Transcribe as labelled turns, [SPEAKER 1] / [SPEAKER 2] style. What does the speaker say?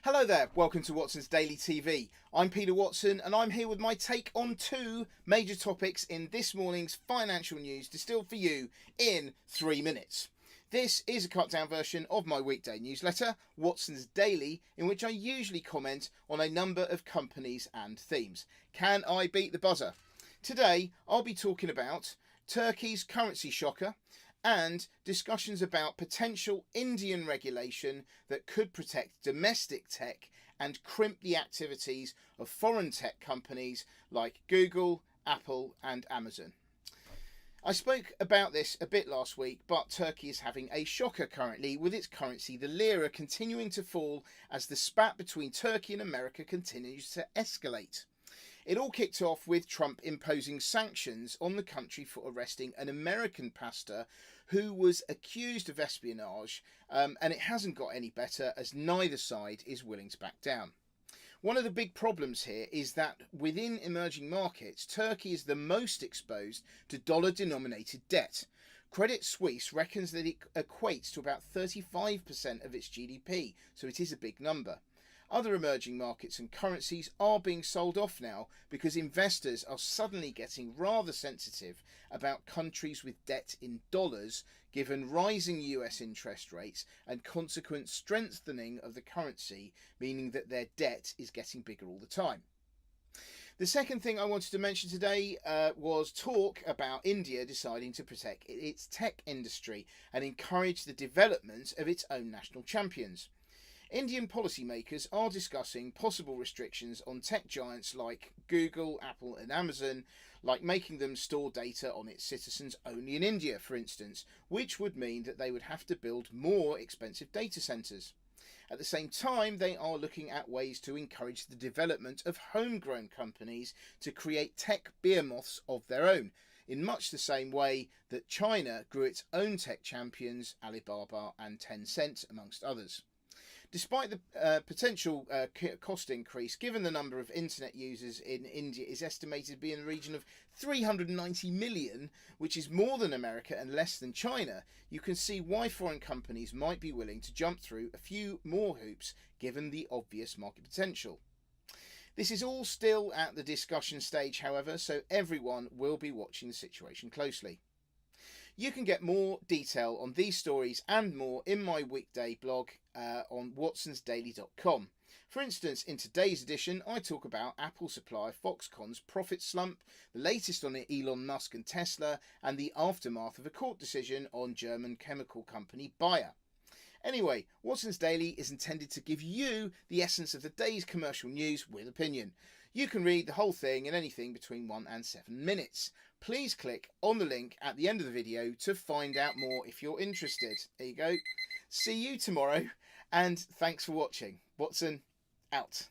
[SPEAKER 1] Hello there, welcome to Watson's Daily TV. I'm Peter Watson and I'm here with my take on two major topics in this morning's financial news distilled for you in 3 minutes. This is a cut down version of my weekday newsletter, Watson's Daily, in which I usually comment on a number of companies and themes. Can I beat the buzzer? Today I'll be talking about Turkey's currency shocker and discussions about potential Indian regulation that could protect domestic tech and crimp the activities of foreign tech companies like Google, Apple and Amazon. I spoke about this a bit last week, but Turkey is having a shocker currently, with its currency, the lira, continuing to fall as the spat between Turkey and America continues to escalate. It all kicked off with Trump imposing sanctions on the country for arresting an American pastor who was accused of espionage, and it hasn't got any better as neither side is willing to back down. One of the big problems here is that within emerging markets, Turkey is the most exposed to dollar-denominated debt. Credit Suisse reckons that it equates to about 35% of its GDP, so it is a big number. Other emerging markets and currencies are being sold off now because investors are suddenly getting rather sensitive about countries with debt in dollars, given rising US interest rates and consequent strengthening of the currency, meaning that their debt is getting bigger all the time. The second thing I wanted to mention today was talk about India deciding to protect its tech industry and encourage the development of its own national champions. Indian policymakers are discussing possible restrictions on tech giants like Google, Apple and Amazon, like making them store data on its citizens only in India, for instance, which would mean that they would have to build more expensive data centres. At the same time, they are looking at ways to encourage the development of homegrown companies to create tech behemoths of their own, in much the same way that China grew its own tech champions, Alibaba and Tencent, amongst others. Despite the potential cost increase, given the number of internet users in India is estimated to be in the region of 390 million, which is more than America and less than China, you can see why foreign companies might be willing to jump through a few more hoops given the obvious market potential. This is all still at the discussion stage, however, so everyone will be watching the situation closely. You can get more detail on these stories and more in my weekday blog on watsonsdaily.com. For instance, in today's edition, I talk about Apple supplier Foxconn's profit slump, the latest on Elon Musk and Tesla, and the aftermath of a court decision on German chemical company Bayer. Anyway, Watson's Daily is intended to give you the essence of the day's commercial news with opinion. You can read the whole thing in anything between 1 and 7 minutes. Please click on the link at the end of the video to find out more if you're interested. There you go. See you tomorrow and thanks for watching. Watson out.